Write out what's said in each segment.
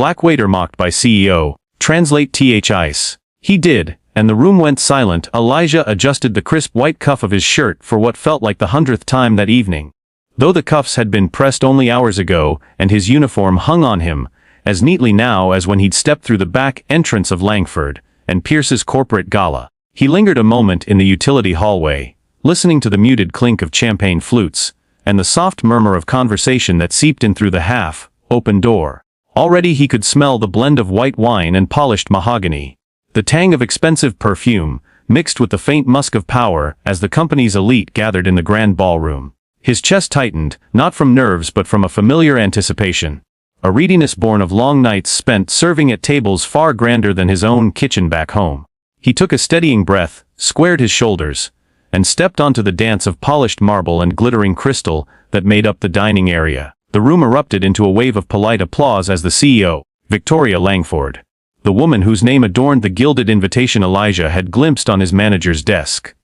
Black waiter mocked by CEO. Translate th ice. He did, and the room went silent. Elijah adjusted the crisp white cuff of his shirt for what felt like the 100th time that evening. Though the cuffs had been pressed only hours ago, and his uniform hung on him, as neatly now as when he'd stepped through the back entrance of Langford and Pierce's corporate gala. He lingered a moment in the utility hallway, listening to the muted clink of champagne flutes, and the soft murmur of conversation that seeped in through the half-open door. Already he could smell the blend of white wine and polished mahogany, the tang of expensive perfume, mixed with the faint musk of power as the company's elite gathered in the grand ballroom. His chest tightened, not from nerves but from a familiar anticipation, a readiness born of long nights spent serving at tables far grander than his own kitchen back home. He took a steadying breath, squared his shoulders, and stepped onto the dance of polished marble and glittering crystal that made up the dining area. The room erupted into a wave of polite applause as the CEO, Victoria Langford, the woman whose name adorned the gilded invitation Elijah had glimpsed on his manager's desk,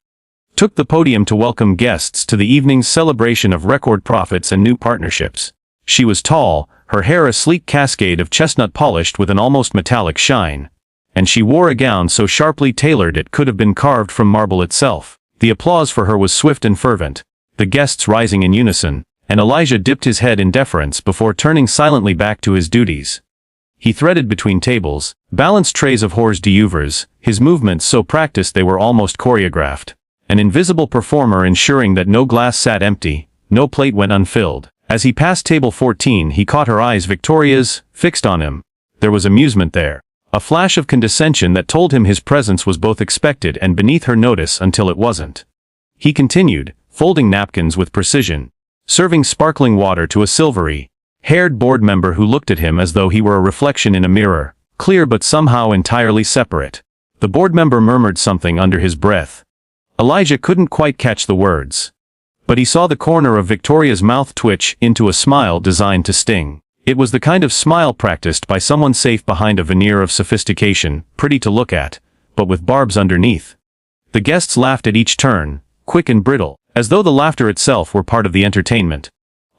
took the podium to welcome guests to the evening's celebration of record profits and new partnerships. She was tall, her hair a sleek cascade of chestnut polished with an almost metallic shine, and she wore a gown so sharply tailored it could have been carved from marble itself. The applause for her was swift and fervent, the guests rising in unison, and Elijah dipped his head in deference before turning silently back to his duties. He threaded between tables, balanced trays of hors d'oeuvres, his movements so practiced they were almost choreographed, an invisible performer ensuring that no glass sat empty, no plate went unfilled. As he passed table 14 he caught her eyes, Victoria's, fixed on him. There was amusement there, a flash of condescension that told him his presence was both expected and beneath her notice until it wasn't. He continued, folding napkins with precision, serving sparkling water to a silvery-haired board member who looked at him as though he were a reflection in a mirror, clear but somehow entirely separate. The board member murmured something under his breath. Elijah couldn't quite catch the words, but he saw the corner of Victoria's mouth twitch into a smile designed to sting. It was the kind of smile practiced by someone safe behind a veneer of sophistication, pretty to look at, but with barbs underneath. The guests laughed at each turn, quick and brittle, as though the laughter itself were part of the entertainment.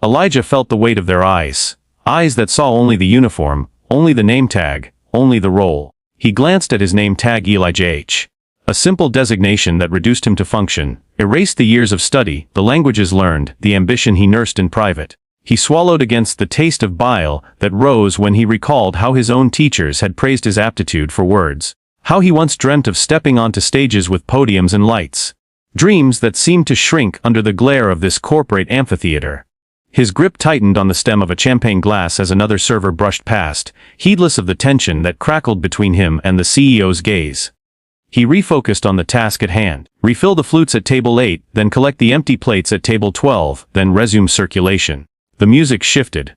Elijah felt the weight of their eyes that saw only the uniform, only the name tag, only the role. He glanced at his name tag, Elijah H. A simple designation that reduced him to function, erased the years of study, the languages learned, the ambition he nursed in private. He swallowed against the taste of bile that rose when he recalled how his own teachers had praised his aptitude for words, how he once dreamt of stepping onto stages with podiums and lights, dreams that seemed to shrink under the glare of this corporate amphitheater. His grip tightened on the stem of a champagne glass as another server brushed past, heedless of the tension that crackled between him and the CEO's gaze. He refocused on the task at hand, refill the flutes at table 8, then collect the empty plates at table 12, then resume circulation. The music shifted,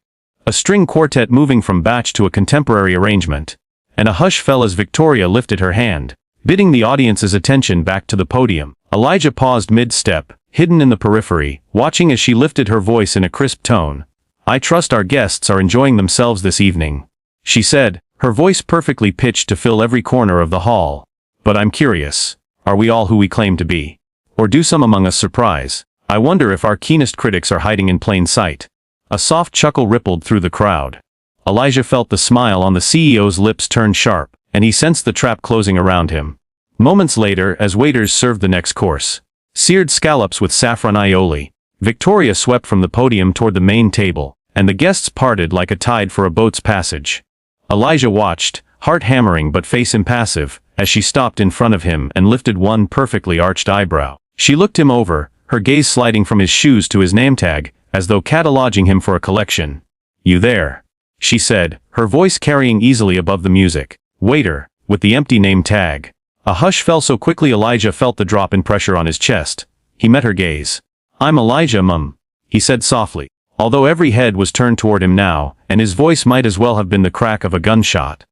a string quartet moving from batch to a contemporary arrangement, and a hush fell as Victoria lifted her hand, bidding the audience's attention back to the podium. Elijah paused mid-step, hidden in the periphery, watching as she lifted her voice in a crisp tone. "I trust our guests are enjoying themselves this evening," she said, her voice perfectly pitched to fill every corner of the hall. "But I'm curious, are we all who we claim to be? Or do some among us surprise? I wonder if our keenest critics are hiding in plain sight." A soft chuckle rippled through the crowd. Elijah felt the smile on the CEO's lips turn sharp, and he sensed the trap closing around him. Moments later, as waiters served the next course, seared scallops with saffron aioli, Victoria swept from the podium toward the main table, and the guests parted like a tide for a boat's passage. Elijah watched, heart hammering but face impassive, as she stopped in front of him and lifted one perfectly arched eyebrow. She looked him over, her gaze sliding from his shoes to his name tag, as though cataloging him for a collection. "You there?" she said, her voice carrying easily above the music. "Waiter, with the empty name tag." A hush fell so quickly Elijah felt the drop in pressure on his chest. He met her gaze. "I'm Elijah, mum," he said softly, although every head was turned toward him now, and his voice might as well have been the crack of a gunshot.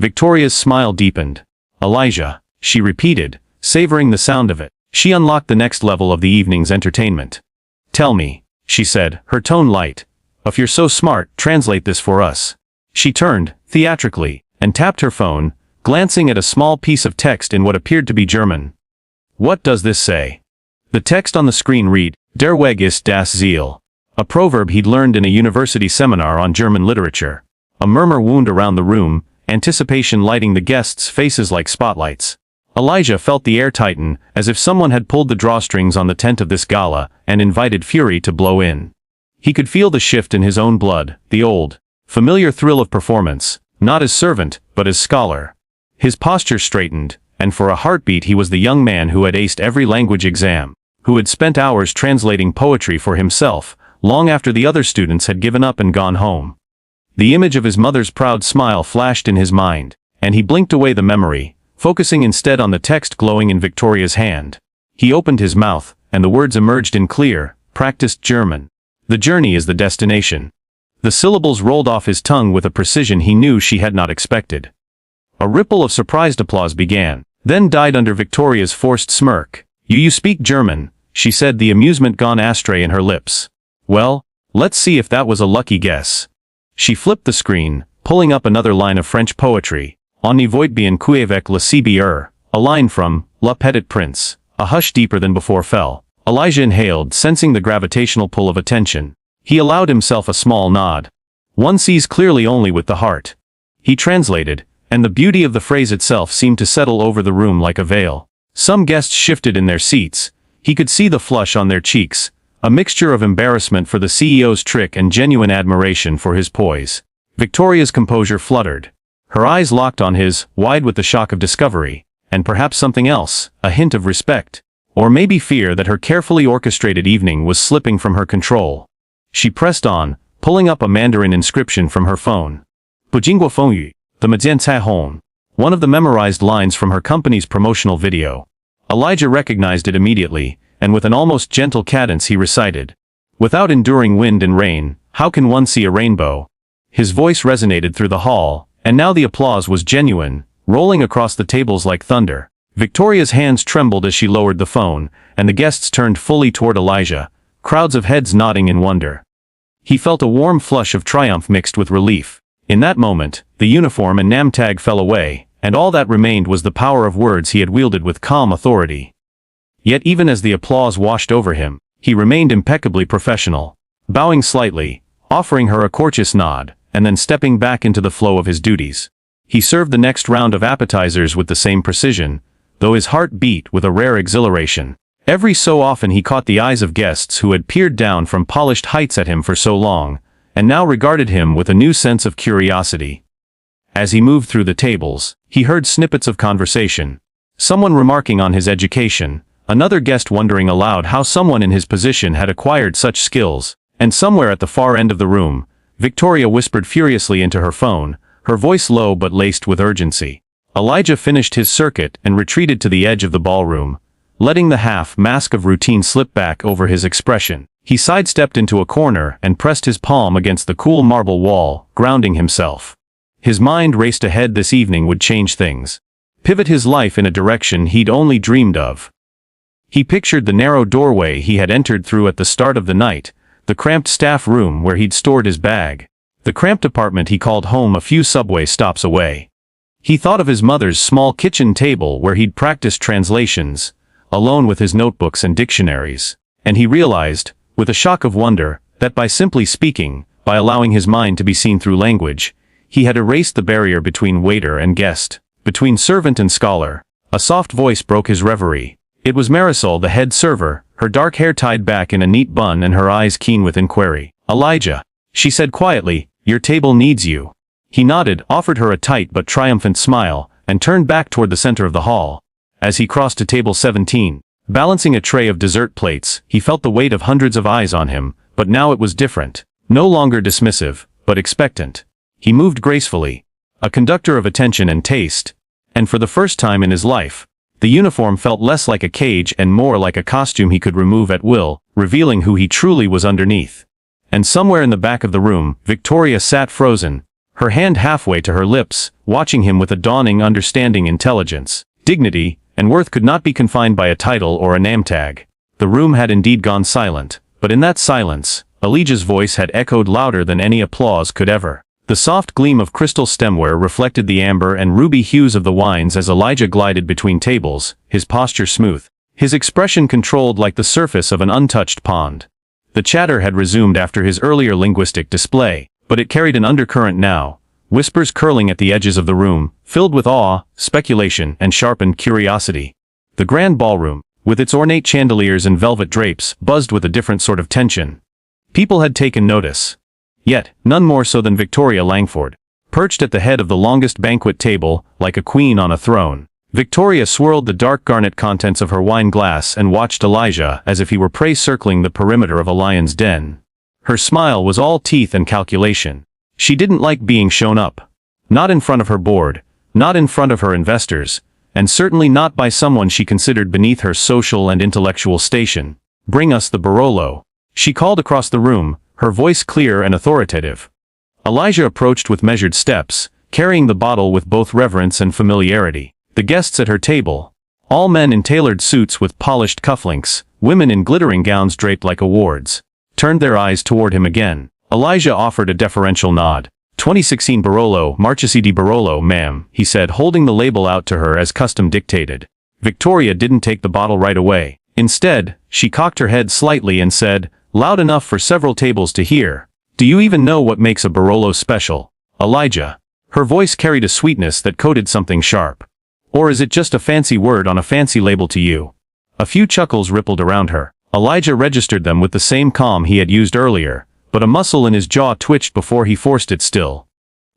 Victoria's smile deepened. "Elijah," she repeated, savoring the sound of it. She unlocked the next level of the evening's entertainment. "Tell me," she said, her tone light, "if you're so smart, translate this for us." She turned, theatrically, and tapped her phone, glancing at a small piece of text in what appeared to be German. "What does this say?" The text on the screen read, "Der Weg ist das Ziel," a proverb he'd learned in a university seminar on German literature. A murmur wound around the room, anticipation lighting the guests' faces like spotlights. Elijah felt the air tighten, as if someone had pulled the drawstrings on the tent of this gala and invited fury to blow in. He could feel the shift in his own blood, the old, familiar thrill of performance, not as servant, but as scholar. His posture straightened, and for a heartbeat he was the young man who had aced every language exam, who had spent hours translating poetry for himself, long after the other students had given up and gone home. The image of his mother's proud smile flashed in his mind, and he blinked away the memory, focusing instead on the text glowing in Victoria's hand. He opened his mouth, and the words emerged in clear, practiced German. The journey is the destination. The syllables rolled off his tongue with a precision he knew she had not expected. A ripple of surprised applause began, then died under Victoria's forced smirk. You speak German, she said, the amusement gone astray in her lips. Well, let's see if that was a lucky guess. She flipped the screen, pulling up another line of French poetry. On n'y voit bien qu'avec le CBR, a line from Le Petit Prince. A hush deeper than before fell. Elijah inhaled, sensing the gravitational pull of attention. He allowed himself a small nod. One sees clearly only with the heart. He translated, and the beauty of the phrase itself seemed to settle over the room like a veil. Some guests shifted in their seats. He could see the flush on their cheeks, a mixture of embarrassment for the CEO's trick and genuine admiration for his poise. Victoria's composure fluttered. Her eyes locked on his, wide with the shock of discovery, and perhaps something else, a hint of respect, or maybe fear that her carefully orchestrated evening was slipping from her control. She pressed on, pulling up a Mandarin inscription from her phone. Bujingguo Fengyu, the Majian Cai Hong, one of the memorized lines from her company's promotional video. Elijah recognized it immediately, and with an almost gentle cadence he recited. Without enduring wind and rain, how can one see a rainbow? His voice resonated through the hall, and now the applause was genuine, rolling across the tables like thunder. Victoria's hands trembled as she lowered the phone, and the guests turned fully toward Elijah, crowds of heads nodding in wonder. He felt a warm flush of triumph mixed with relief. In that moment, the uniform and name tag fell away, and all that remained was the power of words he had wielded with calm authority. Yet even as the applause washed over him, he remained impeccably professional, bowing slightly, offering her a courteous nod, and then stepping back into the flow of his duties. He served the next round of appetizers with the same precision, though his heart beat with a rare exhilaration. Every so often he caught the eyes of guests who had peered down from polished heights at him for so long, and now regarded him with a new sense of curiosity. As he moved through the tables, he heard snippets of conversation. Someone remarking on his education, another guest wondering aloud how someone in his position had acquired such skills, and somewhere at the far end of the room, Victoria whispered furiously into her phone, her voice low but laced with urgency. Elijah finished his circuit and retreated to the edge of the ballroom, letting the half-mask of routine slip back over his expression. He sidestepped into a corner and pressed his palm against the cool marble wall, grounding himself. His mind raced ahead. This evening would change things, pivot his life in a direction he'd only dreamed of. He pictured the narrow doorway he had entered through at the start of the night, the cramped staff room where he'd stored his bag, the cramped apartment he called home a few subway stops away. He thought of his mother's small kitchen table where he'd practiced translations, alone with his notebooks and dictionaries, and he realized, with a shock of wonder, that by simply speaking, by allowing his mind to be seen through language, he had erased the barrier between waiter and guest, between servant and scholar. A soft voice broke his reverie. It was Marisol, the head server, her dark hair tied back in a neat bun and her eyes keen with inquiry. "Elijah," she said quietly, "your table needs you." He nodded, offered her a tight but triumphant smile, and turned back toward the center of the hall. As he crossed to table 17, balancing a tray of dessert plates, he felt the weight of hundreds of eyes on him, but now it was different. No longer dismissive, but expectant. He moved gracefully, a conductor of attention and taste, and for the first time in his life, the uniform felt less like a cage and more like a costume he could remove at will, revealing who he truly was underneath. And somewhere in the back of the room, Victoria sat frozen, her hand halfway to her lips, watching him with a dawning understanding. Intelligence, dignity, and worth could not be confined by a title or a name tag. The room had indeed gone silent, but in that silence, Elijah's voice had echoed louder than any applause could ever. The soft gleam of crystal stemware reflected the amber and ruby hues of the wines as Elijah glided between tables, his posture smooth, his expression controlled like the surface of an untouched pond. The chatter had resumed after his earlier linguistic display, but it carried an undercurrent now, whispers curling at the edges of the room, filled with awe, speculation, and sharpened curiosity. The grand ballroom, with its ornate chandeliers and velvet drapes, buzzed with a different sort of tension. People had taken notice. Yet, none more so than Victoria Langford. Perched at the head of the longest banquet table, like a queen on a throne, Victoria swirled the dark garnet contents of her wine glass and watched Elijah as if he were prey circling the perimeter of a lion's den. Her smile was all teeth and calculation. She didn't like being shown up. Not in front of her board, not in front of her investors, and certainly not by someone she considered beneath her social and intellectual station. "Bring us the Barolo," she called across the room, her voice clear and authoritative. Elijah approached with measured steps, carrying the bottle with both reverence and familiarity. The guests at her table, all men in tailored suits with polished cufflinks, women in glittering gowns draped like awards, turned their eyes toward him again. Elijah offered a deferential nod. 2016 Barolo, Marchesi di Barolo, ma'am, he said, holding the label out to her as custom dictated. Victoria didn't take the bottle right away. Instead, she cocked her head slightly and said, loud enough for several tables to hear, "Do you even know what makes a Barolo special, Elijah?" Her voice carried a sweetness that coded something sharp. "Or is it just a fancy word on a fancy label to you?" A few chuckles rippled around her. Elijah registered them with the same calm he had used earlier, but a muscle in his jaw twitched before he forced it still.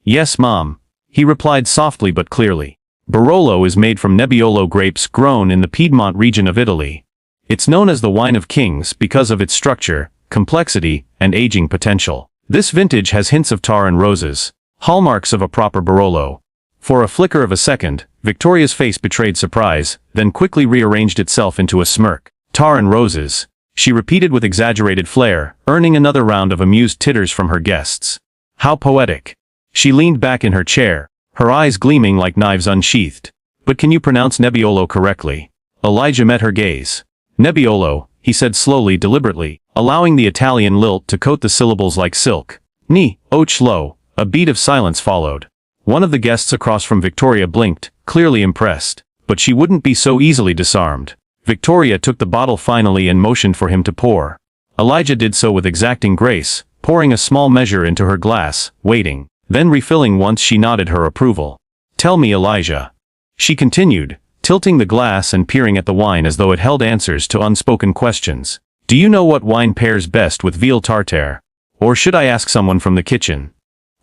"Yes, Mom," he replied softly but clearly. Barolo is made from Nebbiolo grapes grown in the Piedmont region of Italy. It's known as the wine of kings because of its structure, complexity, and aging potential. This vintage has hints of tar and roses, hallmarks of a proper Barolo. For a flicker of a second, Victoria's face betrayed surprise, then quickly rearranged itself into a smirk. "Tar and roses," she repeated with exaggerated flair, earning another round of amused titters from her guests. "How poetic." She leaned back in her chair, her eyes gleaming like knives unsheathed. "But can you pronounce Nebbiolo correctly?" Elijah met her gaze. "Nebbiolo," he said slowly, deliberately, allowing the Italian lilt to coat the syllables like silk. "Ochlo." A beat of silence followed. One of the guests across from Victoria blinked, clearly impressed, but she wouldn't be so easily disarmed. Victoria took the bottle finally and motioned for him to pour. Elijah did so with exacting grace, pouring a small measure into her glass, waiting, then refilling once she nodded her approval. "Tell me, Elijah," she continued, tilting the glass and peering at the wine as though it held answers to unspoken questions. "Do you know what wine pairs best with veal tartare? Or should I ask someone from the kitchen?"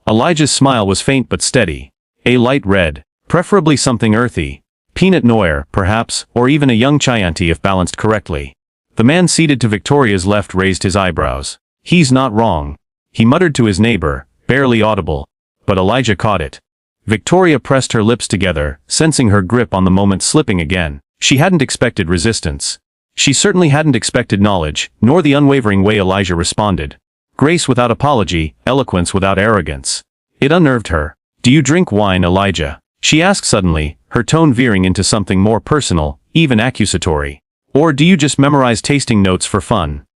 Elijah's smile was faint but steady. "A light red, preferably something earthy. Pinot Noir, perhaps, or even a young Chianti if balanced correctly." The man seated to Victoria's left raised his eyebrows. "He's not wrong," he muttered to his neighbor, barely audible. But Elijah caught it. Victoria pressed her lips together, sensing her grip on the moment slipping again. She hadn't expected resistance. She certainly hadn't expected knowledge, nor the unwavering way Elijah responded. Grace without apology, eloquence without arrogance. It unnerved her. "Do you drink wine, Elijah?" she asked suddenly, her tone veering into something more personal, even accusatory. "Or do you just memorize tasting notes for fun?"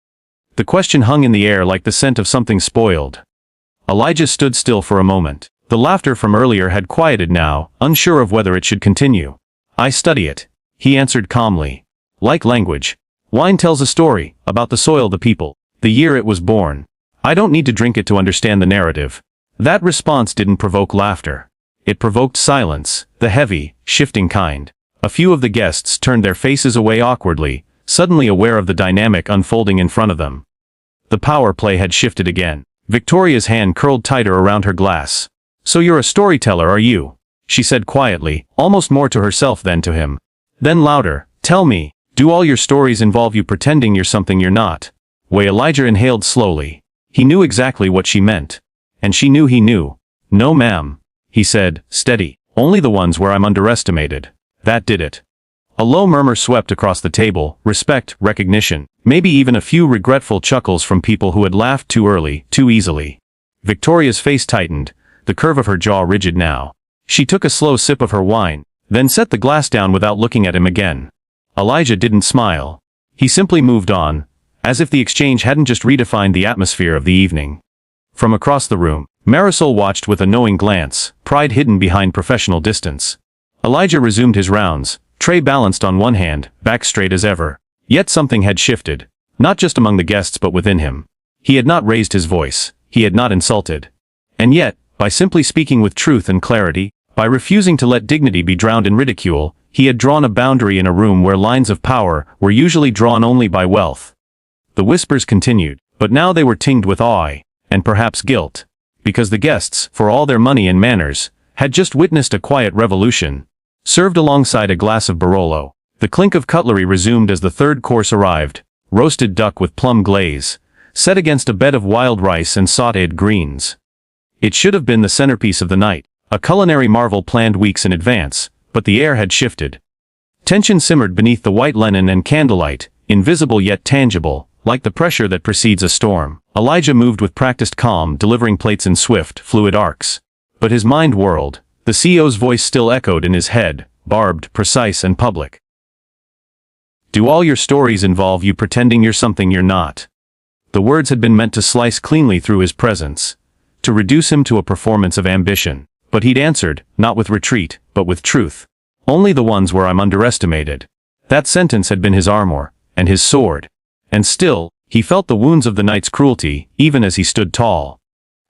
The question hung in the air like the scent of something spoiled. Elijah stood still for a moment. The laughter from earlier had quieted now, unsure of whether it should continue. "I study it," he answered calmly. "Like language. Wine tells a story, about the soil, the people, the year it was born. I don't need to drink it to understand the narrative." That response didn't provoke laughter. It provoked silence, the heavy, shifting kind. A few of the guests turned their faces away awkwardly, suddenly aware of the dynamic unfolding in front of them. The power play had shifted again. Victoria's hand curled tighter around her glass. "So you're a storyteller, are you?" she said quietly, almost more to herself than to him. Then louder, "Tell me, do all your stories involve you pretending you're something you're not?" Elijah inhaled slowly. He knew exactly what she meant. And she knew he knew. "No, ma'am," he said, steady. "Only the ones where I'm underestimated." That did it. A low murmur swept across the table, respect, recognition, maybe even a few regretful chuckles from people who had laughed too early, too easily. Victoria's face tightened, the curve of her jaw rigid now. She took a slow sip of her wine, then set the glass down without looking at him again. Elijah didn't smile. He simply moved on, as if the exchange hadn't just redefined the atmosphere of the evening. From across the room, Marisol watched with a knowing glance, pride hidden behind professional distance. Elijah resumed his rounds, tray balanced on one hand, back straight as ever. Yet something had shifted, not just among the guests but within him. He had not raised his voice, he had not insulted. And yet, By simply speaking with truth and clarity, by refusing to let dignity be drowned in ridicule, he had drawn a boundary in a room where lines of power were usually drawn only by wealth. The whispers continued, but now they were tinged with awe, and perhaps guilt, because the guests, for all their money and manners, had just witnessed a quiet revolution. Served alongside a glass of Barolo, the clink of cutlery resumed as the third course arrived, roasted duck with plum glaze, set against a bed of wild rice and sautéed greens. It should have been the centerpiece of the night, a culinary marvel planned weeks in advance, but the air had shifted. Tension simmered beneath the white linen and candlelight, invisible yet tangible, like the pressure that precedes a storm. Elijah moved with practiced calm, delivering plates in swift, fluid arcs. But his mind whirled. The CEO's voice still echoed in his head, barbed, precise and public. Do all your stories involve you pretending you're something you're not? The words had been meant to slice cleanly through his presence, to reduce him to a performance of ambition. But he'd answered, not with retreat, but with truth. Only the ones where I'm underestimated. That sentence had been his armor, and his sword. And still, he felt the wounds of the night's cruelty, even as he stood tall.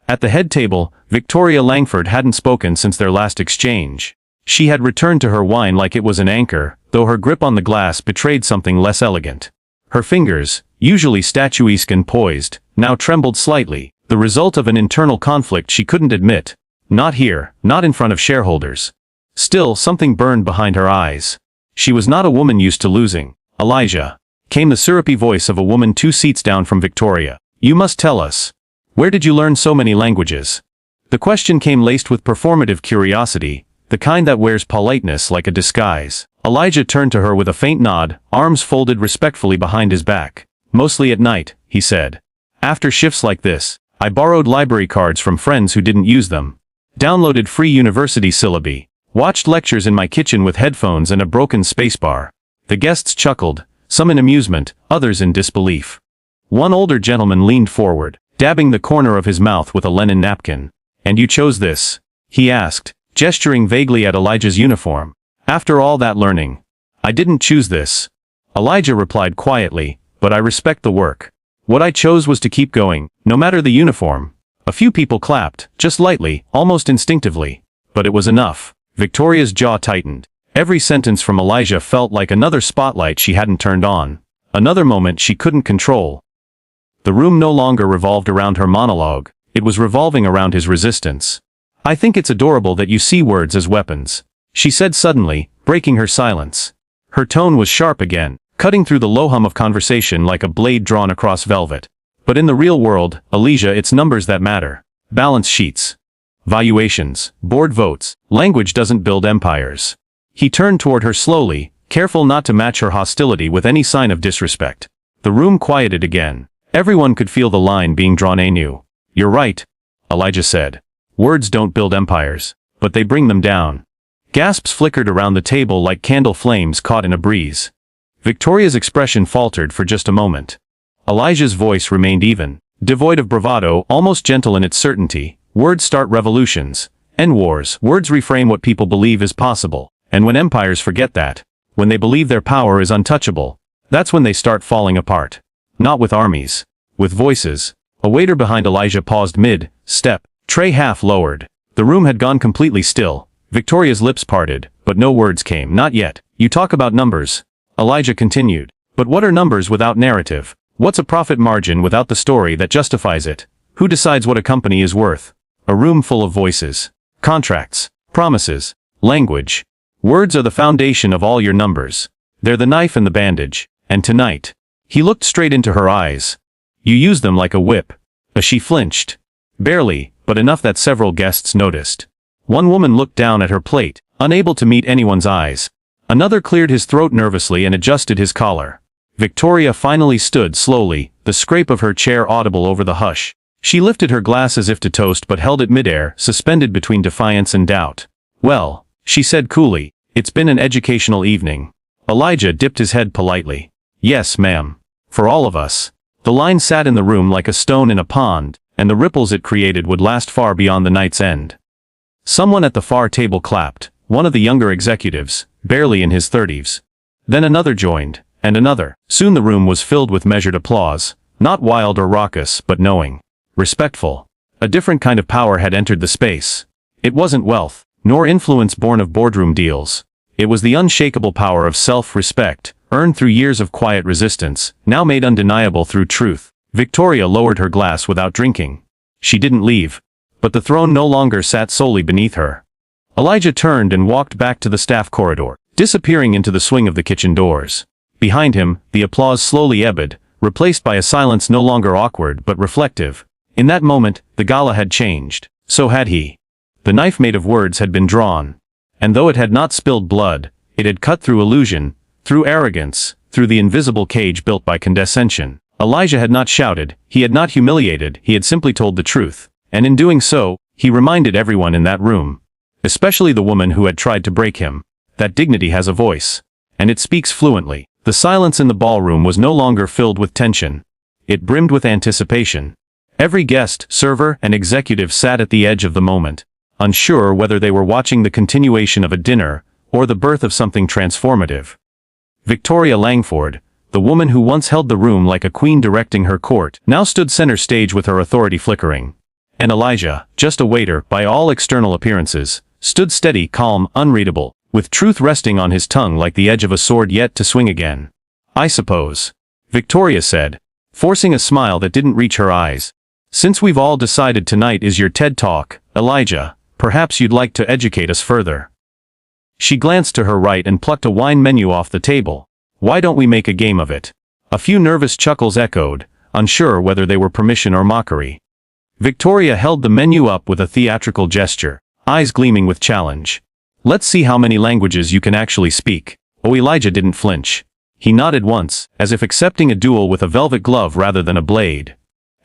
At the head table, Victoria Langford hadn't spoken since their last exchange. She had returned to her wine like it was an anchor, though her grip on the glass betrayed something less elegant. Her fingers, usually statuesque and poised, now trembled slightly, the result of an internal conflict she couldn't admit. Not here, not in front of shareholders. Still, something burned behind her eyes. She was not a woman used to losing. Elijah. Came the syrupy voice of a woman 2 seats down from Victoria. You must tell us. Where did you learn so many languages? The question came laced with performative curiosity, the kind that wears politeness like a disguise. Elijah turned to her with a faint nod, arms folded respectfully behind his back. Mostly at night, he said. After shifts like this, I borrowed library cards from friends who didn't use them. Downloaded free university syllabi. Watched lectures in my kitchen with headphones and a broken spacebar. The guests chuckled, some in amusement, others in disbelief. One older gentleman leaned forward, dabbing the corner of his mouth with a linen napkin. And you chose this? He asked, gesturing vaguely at Elijah's uniform. After all that learning. I didn't choose this. Elijah replied quietly, but I respect the work. What I chose was to keep going, no matter the uniform. A few people clapped, just lightly, almost instinctively. But it was enough. Victoria's jaw tightened. Every sentence from Elijah felt like another spotlight she hadn't turned on. Another moment she couldn't control. The room no longer revolved around her monologue. It was revolving around his resistance. I think it's adorable that you see words as weapons, she said suddenly, breaking her silence. Her tone was sharp again, cutting through the low hum of conversation like a blade drawn across velvet. But in the real world, Elijah, it's numbers that matter. Balance sheets. Valuations, board votes. Language doesn't build empires. He turned toward her slowly, careful not to match her hostility with any sign of disrespect. The room quieted again. Everyone could feel the line being drawn anew. You're right, Elijah said. Words don't build empires, but they bring them down. Gasps flickered around the table like candle flames caught in a breeze. Victoria's expression faltered for just a moment. Elijah's voice remained even, devoid of bravado, almost gentle in its certainty. Words start revolutions, end wars. Words reframe what people believe is possible. And when empires forget that, when they believe their power is untouchable, that's when they start falling apart. Not with armies, with voices. A waiter behind Elijah paused mid-step, tray half lowered. The room had gone completely still. Victoria's lips parted, but no words came. Not yet. You talk about numbers. Elijah continued. But what are numbers without narrative? What's a profit margin without the story that justifies it? Who decides what a company is worth? A room full of voices. Contracts. Promises. Language. Words are the foundation of all your numbers. They're the knife and the bandage. And tonight. He looked straight into her eyes. You use them like a whip. She flinched. Barely, but enough that several guests noticed. One woman looked down at her plate, unable to meet anyone's eyes. Another cleared his throat nervously and adjusted his collar. Victoria finally stood slowly, the scrape of her chair audible over the hush. She lifted her glass as if to toast but held it midair, suspended between defiance and doubt. Well, she said coolly, it's been an educational evening. Elijah dipped his head politely. Yes, ma'am. For all of us. The line sat in the room like a stone in a pond, and the ripples it created would last far beyond the night's end. Someone at the far table clapped, one of the younger executives, barely in his 30s. Then another joined, and another. Soon the room was filled with measured applause, not wild or raucous but knowing. Respectful. A different kind of power had entered the space. It wasn't wealth, nor influence born of boardroom deals. It was the unshakable power of self-respect, earned through years of quiet resistance, now made undeniable through truth. Victoria lowered her glass without drinking. She didn't leave. But the throne no longer sat solely beneath her. Elijah turned and walked back to the staff corridor, disappearing into the swing of the kitchen doors. Behind him, the applause slowly ebbed, replaced by a silence no longer awkward but reflective. In that moment, the gala had changed. So had he. The knife made of words had been drawn. And though it had not spilled blood, it had cut through illusion, through arrogance, through the invisible cage built by condescension. Elijah had not shouted, he had not humiliated, he had simply told the truth. And in doing so, he reminded everyone in that room, especially the woman who had tried to break him, that dignity has a voice. And it speaks fluently. The silence in the ballroom was no longer filled with tension. It brimmed with anticipation. Every guest, server, and executive sat at the edge of the moment, unsure whether they were watching the continuation of a dinner, or the birth of something transformative. Victoria Langford, the woman who once held the room like a queen directing her court, now stood center stage with her authority flickering. And Elijah, just a waiter by all external appearances, stood steady, calm, unreadable, with truth resting on his tongue like the edge of a sword yet to swing again. I suppose, Victoria said, forcing a smile that didn't reach her eyes. Since we've all decided tonight is your TED Talk, Elijah, perhaps you'd like to educate us further. She glanced to her right and plucked a wine menu off the table. Why don't we make a game of it? A few nervous chuckles echoed, unsure whether they were permission or mockery. Victoria held the menu up with a theatrical gesture, eyes gleaming with challenge. Let's see how many languages you can actually speak. Oh, Elijah didn't flinch. He nodded once, as if accepting a duel with a velvet glove rather than a blade.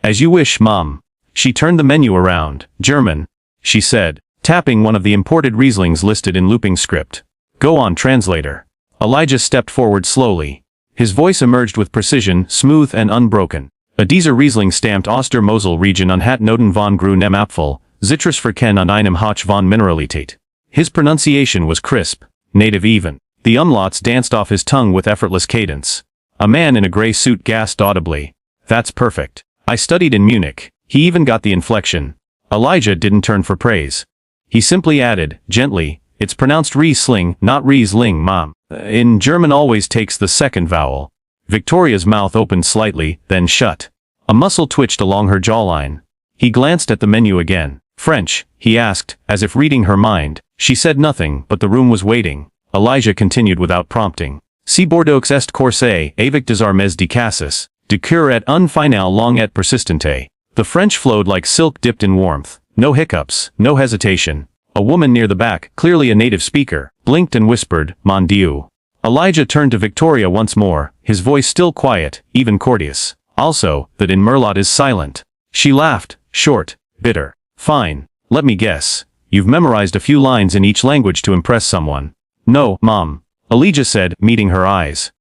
As you wish, Mom. She turned the menu around. German, she said, tapping one of the imported Rieslings listed in looping script. Go on, translator. Elijah stepped forward slowly. His voice emerged with precision, smooth and unbroken. A dieser Riesling stamped Oster-Mosel region an hat Noten von grünem Apfel, Zitrus verkennen an einem Hoch von Mineralität. His pronunciation was crisp, native even. The umlauts danced off his tongue with effortless cadence. A man in a gray suit gasped audibly. That's perfect. I studied in Munich. He even got the inflection. Elijah didn't turn for praise. He simply added, gently, it's pronounced Riesling, not Riesling, Mom. In German always takes the second vowel. Victoria's mouth opened slightly, then shut. A muscle twitched along her jawline. He glanced at the menu again. French, he asked, as if reading her mind. She said nothing, but the room was waiting. Elijah continued without prompting. Si Bordeaux est corsé, avec des armes de cassis, de cure et un final long et persistente. The French flowed like silk dipped in warmth. No hiccups, no hesitation. A woman near the back, clearly a native speaker, blinked and whispered, Mon Dieu. Elijah turned to Victoria once more, his voice still quiet, even courteous. Also, that in Merlot is silent. She laughed, short, bitter. Fine, let me guess. You've memorized a few lines in each language to impress someone. No, Mom. Elijah said, meeting her eyes.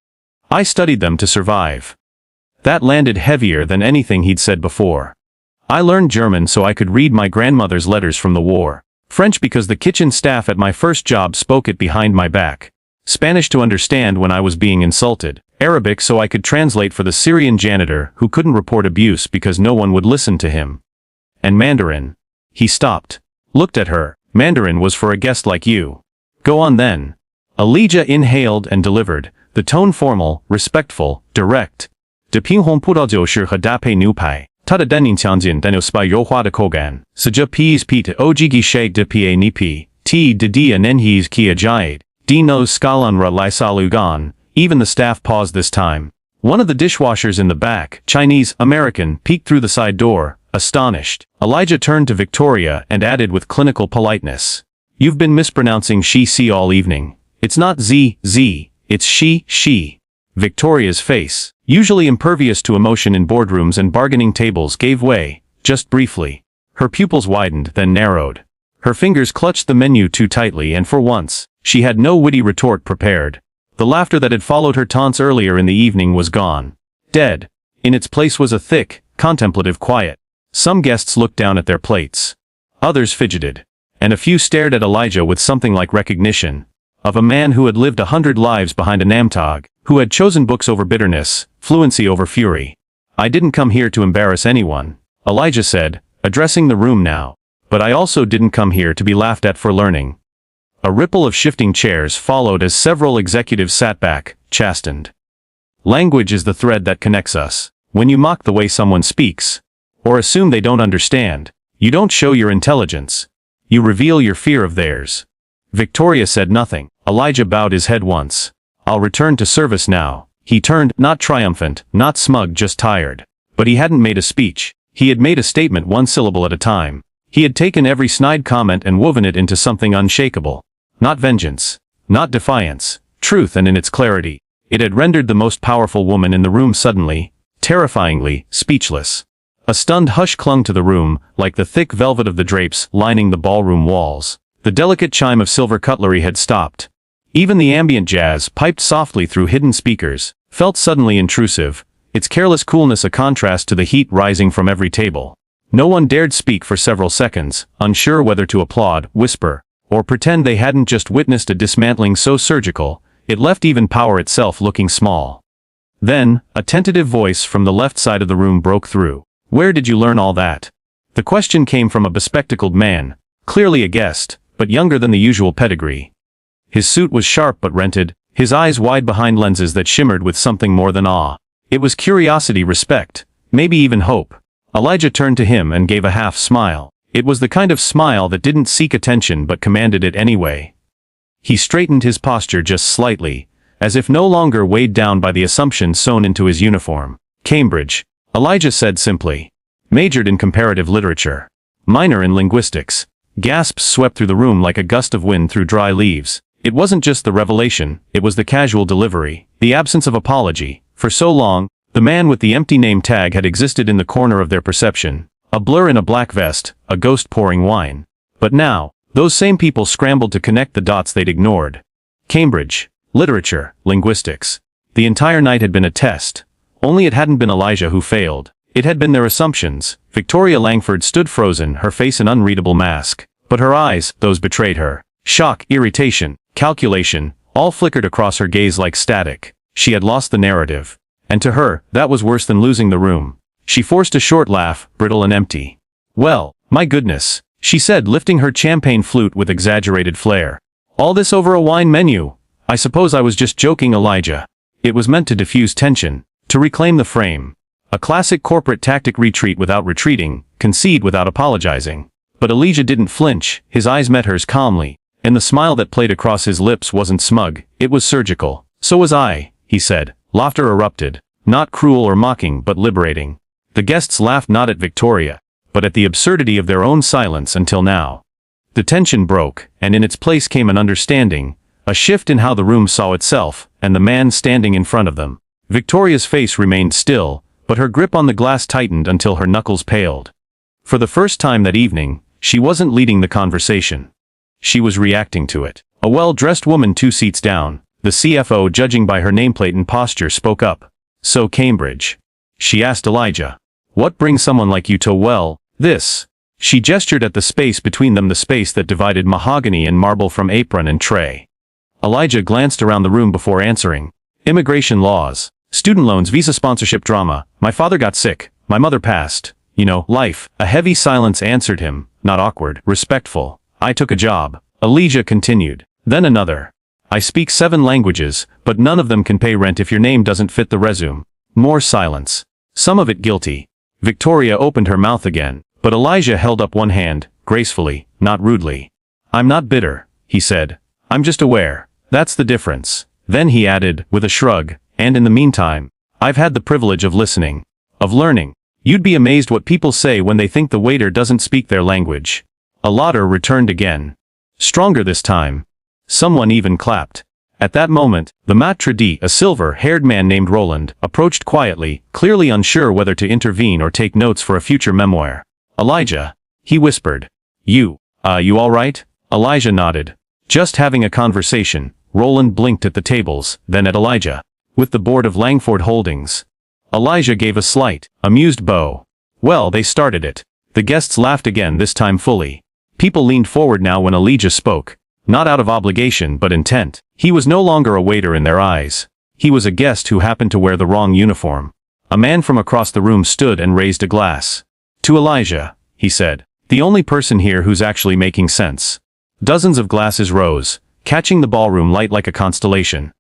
I studied them to survive. That landed heavier than anything he'd said before. I learned German so I could read my grandmother's letters from the war. French because the kitchen staff at my first job spoke it behind my back. Spanish to understand when I was being insulted. Arabic so I could translate for the Syrian janitor who couldn't report abuse because no one would listen to him. And Mandarin. He stopped. Looked at her. Mandarin was for a guest like you. Go on then. Elijah inhaled and delivered, the tone formal, respectful, direct. De pinghong pudaljo shi hadape nu pai. Tada denin tianjin deno spai yohua de kogan. Saja peas pita ojigi shake de pie nipi. T de dia nenhis kia jade. Dino skalanra lisalugan. Even the staff paused this time. One of the dishwashers in the back, Chinese, American, peeked through the side door, astonished. Elijah turned to Victoria and added with clinical politeness. You've been mispronouncing she all evening. It's not z, it's she. Victoria's face, usually impervious to emotion in boardrooms and bargaining tables, gave way, just briefly. Her pupils widened, then narrowed. Her fingers clutched the menu too tightly and for once, she had no witty retort prepared. The laughter that had followed her taunts earlier in the evening was gone. Dead. In its place was a thick, contemplative quiet. Some guests looked down at their plates. Others fidgeted. And a few stared at Elijah with something like recognition. Of a man who had lived 100 lives behind a Namtag, who had chosen books over bitterness, fluency over fury. I didn't come here to embarrass anyone, Elijah said, addressing the room now. But I also didn't come here to be laughed at for learning. A ripple of shifting chairs followed as several executives sat back, chastened. Language is the thread that connects us. When you mock the way someone speaks, or assume they don't understand, you don't show your intelligence. You reveal your fear of theirs. Victoria said nothing. Elijah bowed his head once. I'll return to service now. He turned, not triumphant, not smug, just tired. But he hadn't made a speech. He had made a statement one syllable at a time. He had taken every snide comment and woven it into something unshakable. Not vengeance. Not defiance. Truth, and in its clarity. It had rendered the most powerful woman in the room suddenly, terrifyingly, speechless. A stunned hush clung to the room, like the thick velvet of the drapes lining the ballroom walls. The delicate chime of silver cutlery had stopped. Even the ambient jazz, piped softly through hidden speakers, felt suddenly intrusive, its careless coolness a contrast to the heat rising from every table. No one dared speak for several seconds, unsure whether to applaud, whisper, or pretend they hadn't just witnessed a dismantling so surgical, it left even power itself looking small. Then, a tentative voice from the left side of the room broke through. Where did you learn all that? The question came from a bespectacled man, clearly a guest, but younger than the usual pedigree. His suit was sharp but rented, his eyes wide behind lenses that shimmered with something more than awe. It was curiosity, respect, maybe even hope. Elijah turned to him and gave a half smile. It was the kind of smile that didn't seek attention but commanded it anyway. He straightened his posture just slightly, as if no longer weighed down by the assumption sewn into his uniform. Cambridge, Elijah said simply. Majored in comparative literature. Minor in linguistics. Gasps swept through the room like a gust of wind through dry leaves. It wasn't just the revelation, it was the casual delivery, the absence of apology. For so long, the man with the empty name tag had existed in the corner of their perception, a blur in a black vest, a ghost pouring wine. But now, those same people scrambled to connect the dots they'd ignored. Cambridge, literature, linguistics. The entire night had been a test. Only it hadn't been Elijah who failed. It had been their assumptions. Victoria Langford stood frozen, her face an unreadable mask. But her eyes, those betrayed her. Shock, irritation, calculation, all flickered across her gaze like static. She had lost the narrative. And to her, that was worse than losing the room. She forced a short laugh, brittle and empty. Well, my goodness, she said, lifting her champagne flute with exaggerated flair. All this over a wine menu. I suppose I was just joking, Elijah. It was meant to diffuse tension, to reclaim the frame. A classic corporate tactic: retreat without retreating, concede without apologizing. But Elijah didn't flinch, his eyes met hers calmly, and the smile that played across his lips wasn't smug, it was surgical. So was I, he said. Laughter erupted, not cruel or mocking but liberating. The guests laughed not at Victoria, but at the absurdity of their own silence until now. The tension broke, and in its place came an understanding, a shift in how the room saw itself, and the man standing in front of them. Victoria's face remained still, but her grip on the glass tightened until her knuckles paled. For the first time that evening, she wasn't leading the conversation. She was reacting to it. A well-dressed woman 2 seats down, the CFO, judging by her nameplate and posture, spoke up. So Cambridge? She asked Elijah. What brings someone like you to, well, this? She gestured at the space between them, the space that divided mahogany and marble from apron and tray. Elijah glanced around the room before answering. Immigration laws, student loans, visa sponsorship, drama. My father got sick, my mother passed. You know, life. A heavy silence answered him, not awkward, respectful. I took a job. Elijah continued. Then another. I speak 7 languages, but none of them can pay rent if your name doesn't fit the resume. More silence. Some of it guilty. Victoria opened her mouth again, but Elijah held up one hand, gracefully, not rudely. I'm not bitter, he said. I'm just aware. That's the difference. Then he added, with a shrug, and in the meantime, I've had the privilege of listening, of learning. You'd be amazed what people say when they think the waiter doesn't speak their language. A laughter returned again. Stronger this time. Someone even clapped. At that moment, the maitre d', a silver-haired man named Roland, approached quietly, clearly unsure whether to intervene or take notes for a future memoir. Elijah, he whispered. You all right? Elijah nodded. Just having a conversation. Roland blinked at the tables, then at Elijah. With the board of Langford Holdings. Elijah gave a slight, amused bow. Well, they started it. The guests laughed again, this time fully. People leaned forward now when Elijah spoke. Not out of obligation but intent. He was no longer a waiter in their eyes. He was a guest who happened to wear the wrong uniform. A man from across the room stood and raised a glass. To Elijah, he said. The only person here who's actually making sense. Dozens of glasses rose, catching the ballroom light like a constellation.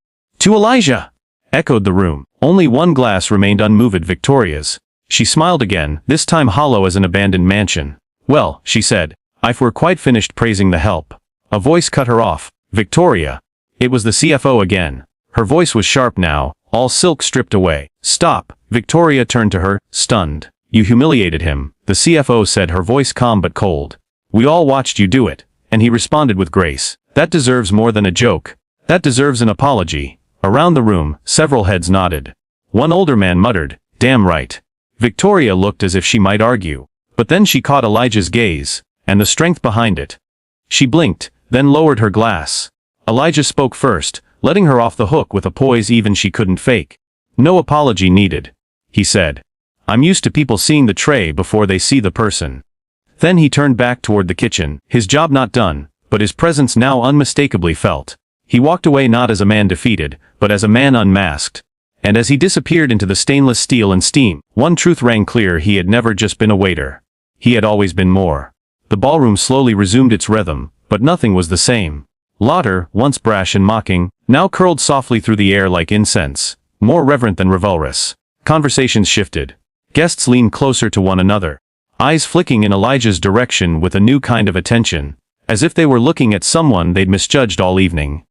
To Elijah! Echoed the room. Only one glass remained unmoved, Victoria's. She smiled again, this time hollow as an abandoned mansion. Well, she said, if we're quite finished praising the help. A voice cut her off. Victoria. It was the CFO again. Her voice was sharp now, all silk stripped away. Stop. Victoria turned to her, stunned. You humiliated him, the CFO said, her voice calm but cold. We all watched you do it. And he responded with grace. That deserves more than a joke. That deserves an apology. Around the room, several heads nodded. One older man muttered, damn right. Victoria looked as if she might argue. But then she caught Elijah's gaze, and the strength behind it. She blinked, then lowered her glass. Elijah spoke first, letting her off the hook with a poise even she couldn't fake. No apology needed, he said. I'm used to people seeing the tray before they see the person. Then he turned back toward the kitchen, his job not done, but his presence now unmistakably felt. He walked away not as a man defeated, but as a man unmasked. And as he disappeared into the stainless steel and steam, one truth rang clear: he had never just been a waiter. He had always been more. The ballroom slowly resumed its rhythm, but nothing was the same. Laughter, once brash and mocking, now curled softly through the air like incense, more reverent than chivalrous. Conversations shifted. Guests leaned closer to one another, eyes flicking in Elijah's direction with a new kind of attention, as if they were looking at someone they'd misjudged all evening.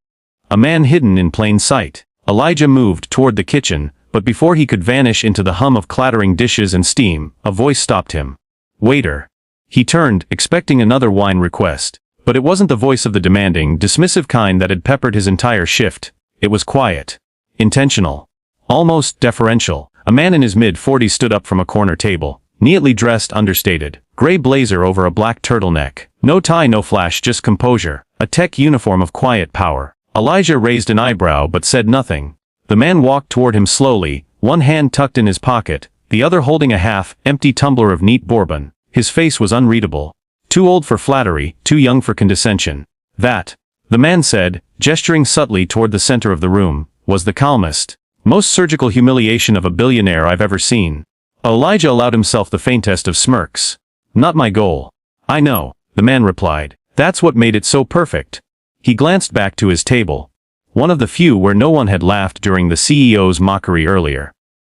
A man hidden in plain sight. Elijah moved toward the kitchen, but before he could vanish into the hum of clattering dishes and steam, a voice stopped him. Waiter. He turned, expecting another wine request. But it wasn't the voice of the demanding, dismissive kind that had peppered his entire shift. It was quiet. Intentional. Almost deferential. A man in his mid-40s stood up from a corner table, neatly dressed, understated. Gray blazer over a black turtleneck. No tie, no flash, just composure. A tech uniform of quiet power. Elijah raised an eyebrow but said nothing. The man walked toward him slowly, one hand tucked in his pocket, the other holding a half-empty tumbler of neat bourbon. His face was unreadable. Too old for flattery, too young for condescension. That, the man said, gesturing subtly toward the center of the room, was the calmest, most surgical humiliation of a billionaire I've ever seen. Elijah allowed himself the faintest of smirks. Not my goal. I know, the man replied. That's what made it so perfect. He glanced back to his table. One of the few where no one had laughed during the CEO's mockery earlier.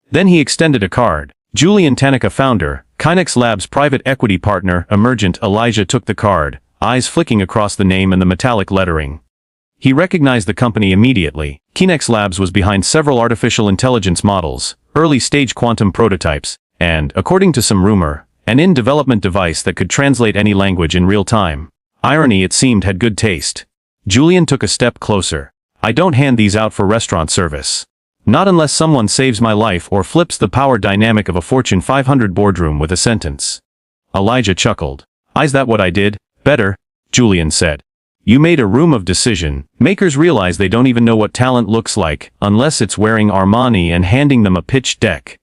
Then he extended a card. Julian Tanica, founder, Kinex Labs private equity partner, emergent. Elijah took the card, eyes flicking across the name and the metallic lettering. He recognized the company immediately. Kinex Labs was behind several artificial intelligence models, early-stage quantum prototypes, and, according to some rumor, an in-development device that could translate any language in real time. Irony, it seemed, had good taste. Julian took a step closer. I don't hand these out for restaurant service. Not unless someone saves my life or flips the power dynamic of a Fortune 500 boardroom with a sentence. Elijah chuckled. Is that what I did? Better, Julian said. You made a room of decision makers realize they don't even know what talent looks like unless it's wearing Armani and handing them a pitch deck.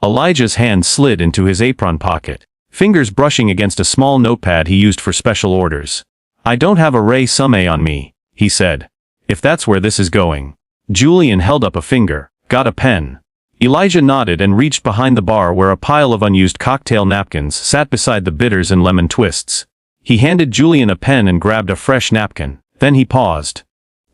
Elijah's hand slid into his apron pocket, fingers brushing against a small notepad he used for special orders. I don't have a resume on me, he said. If that's where this is going. Julian held up a finger. Got a pen? Elijah nodded and reached behind the bar where a pile of unused cocktail napkins sat beside the bitters and lemon twists. He handed Julian a pen and grabbed a fresh napkin. Then he paused.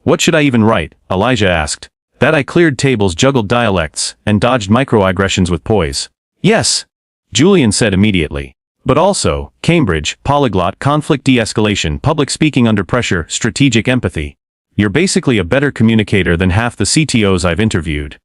What should I even write? Elijah asked. That I cleared tables, juggled dialects, and dodged microaggressions with poise. Yes, Julian said immediately. But also, Cambridge, polyglot, conflict de-escalation, public speaking under pressure, strategic empathy. You're basically a better communicator than half the CTOs I've interviewed.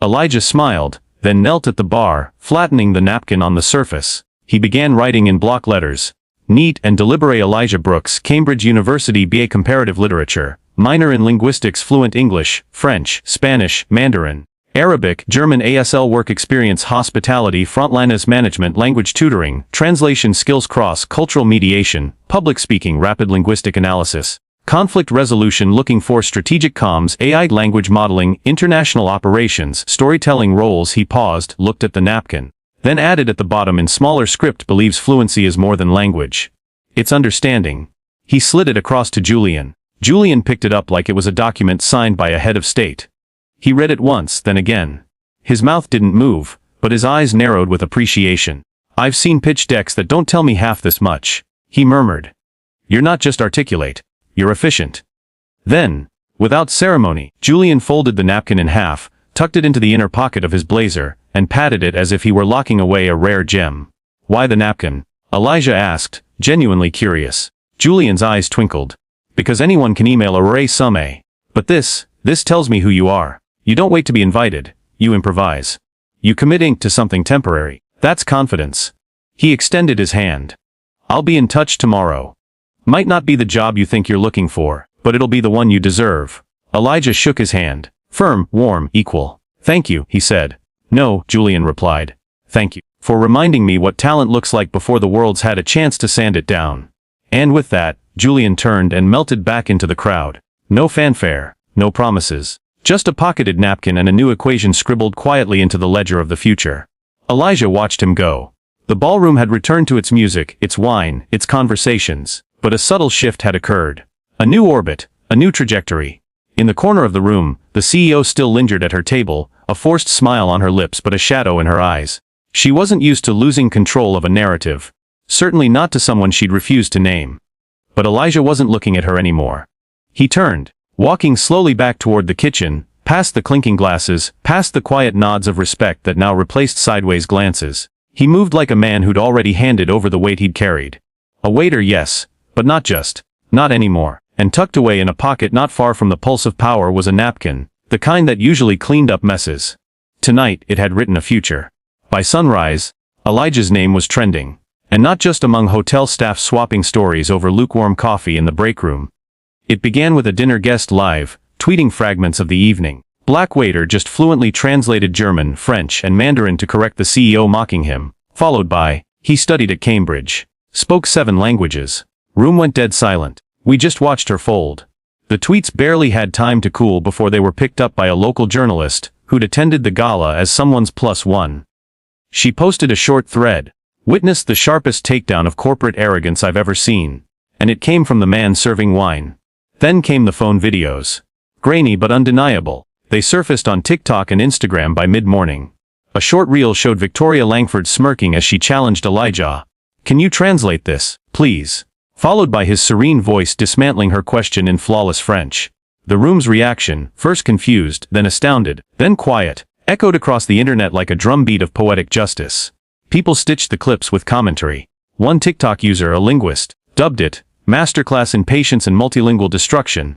Elijah smiled, then knelt at the bar, flattening the napkin on the surface. He began writing in block letters. Neat and deliberate. Elijah Brooks, Cambridge University, BA Comparative Literature, minor in linguistics, fluent English, French, Spanish, Mandarin, Arabic, German, ASL, work experience, hospitality, frontliners management, language tutoring, translation skills, cross-cultural mediation, public speaking, rapid linguistic analysis, conflict resolution, looking for strategic comms, AI, language modeling, international operations, storytelling roles. He paused, looked at the napkin, then added at the bottom in smaller script, believes fluency is more than language. It's understanding. He slid it across to Julian. Julian picked it up like it was a document signed by a head of state. He read it once, then again. His mouth didn't move, but his eyes narrowed with appreciation. I've seen pitch decks that don't tell me half this much, he murmured. You're not just articulate, you're efficient. Then, without ceremony, Julian folded the napkin in half, tucked it into the inner pocket of his blazer, and patted it as if he were locking away a rare gem. Why the napkin? Elijah asked, genuinely curious. Julian's eyes twinkled. Because anyone can email a resume. But this tells me who you are. You don't wait to be invited, you improvise. You commit ink to something temporary. That's confidence. He extended his hand. I'll be in touch tomorrow. Might not be the job you think you're looking for, but it'll be the one you deserve. Elijah shook his hand. Firm, warm, equal. Thank you, he said. No, Julian replied. Thank you for reminding me what talent looks like before the world's had a chance to sand it down. And with that, Julian turned and melted back into the crowd. No fanfare, no promises. Just a pocketed napkin and a new equation scribbled quietly into the ledger of the future. Elijah watched him go. The ballroom had returned to its music, its wine, its conversations, but a subtle shift had occurred. A new orbit, a new trajectory. In the corner of the room, the CEO still lingered at her table, a forced smile on her lips but a shadow in her eyes. She wasn't used to losing control of a narrative. Certainly not to someone she'd refused to name. But Elijah wasn't looking at her anymore. He turned, walking slowly back toward the kitchen, past the clinking glasses, past the quiet nods of respect that now replaced sideways glances. He moved like a man who'd already handed over the weight he'd carried. A waiter, yes, but not just. Not anymore. And tucked away in a pocket not far from the pulse of power was a napkin, the kind that usually cleaned up messes. Tonight, it had written a future. By sunrise, Elijah's name was trending. And not just among hotel staff swapping stories over lukewarm coffee in the break room. It began with a dinner guest live, tweeting fragments of the evening. Black waiter just fluently translated German, French, and Mandarin to correct the CEO mocking him. Followed by, he studied at Cambridge. Spoke 7 languages. Room went dead silent. We just watched her fold. The tweets barely had time to cool before they were picked up by a local journalist, who'd attended the gala as someone's +1. She posted a short thread. Witnessed the sharpest takedown of corporate arrogance I've ever seen. And it came from the man serving wine. Then came the phone videos. Grainy but undeniable. They surfaced on TikTok and Instagram by mid-morning. A short reel showed Victoria Langford smirking as she challenged Elijah. Can you translate this, please? Followed by his serene voice dismantling her question in flawless French. The room's reaction, first confused, then astounded, then quiet, echoed across the internet like a drumbeat of poetic justice. People stitched the clips with commentary. One TikTok user, a linguist, dubbed it, Masterclass in Patience and Multilingual Destruction.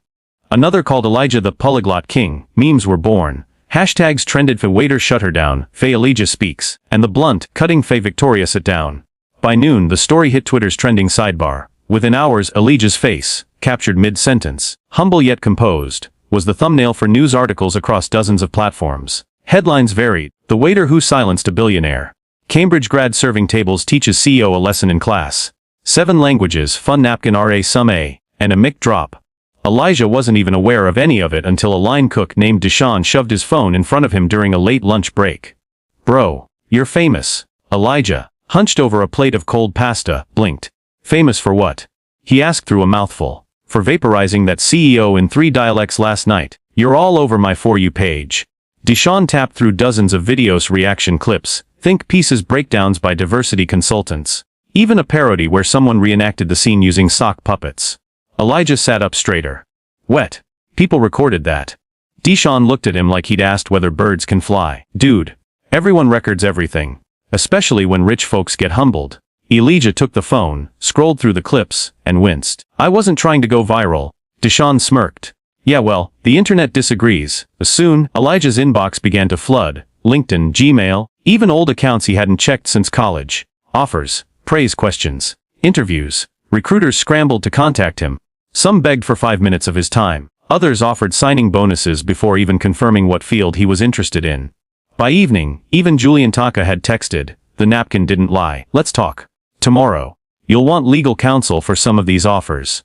Another called Elijah the Polyglot King. Memes were born. Hashtags trended for waiter shut her down, Faye Elijah speaks, and the blunt, cutting Faye Victoria sit down. By noon the story hit Twitter's trending sidebar. Within hours Elijah's face, captured mid-sentence, humble yet composed, was the thumbnail for news articles across dozens of platforms. Headlines varied. The waiter who silenced a billionaire. Cambridge grad serving tables teaches CEO a lesson in class. 7 languages, fun napkin resume, and a mic drop. Elijah wasn't even aware of any of it until a line cook named Deshaun shoved his phone in front of him during a late lunch break. Bro, you're famous. Elijah, hunched over a plate of cold pasta, blinked. Famous for what? He asked through a mouthful. For vaporizing that CEO in 3 dialects last night. You're all over my For You page. Deshaun tapped through dozens of videos reaction clips, think pieces breakdowns by diversity consultants. Even a parody where someone reenacted the scene using sock puppets. Elijah sat up straighter. Wet. People recorded that. Deshaun looked at him like he'd asked whether birds can fly. Dude. Everyone records everything. Especially when rich folks get humbled. Elijah took the phone, scrolled through the clips, and winced. I wasn't trying to go viral. Deshaun smirked. Yeah well, the internet disagrees. Soon, Elijah's inbox began to flood. LinkedIn, Gmail, even old accounts he hadn't checked since college. Offers, praise questions, interviews. Recruiters scrambled to contact him. Some begged for 5 minutes of his time. Others offered signing bonuses before even confirming what field he was interested in. By evening, even Julian Taka had texted, the napkin didn't lie. Let's talk. Tomorrow. You'll want legal counsel for some of these offers.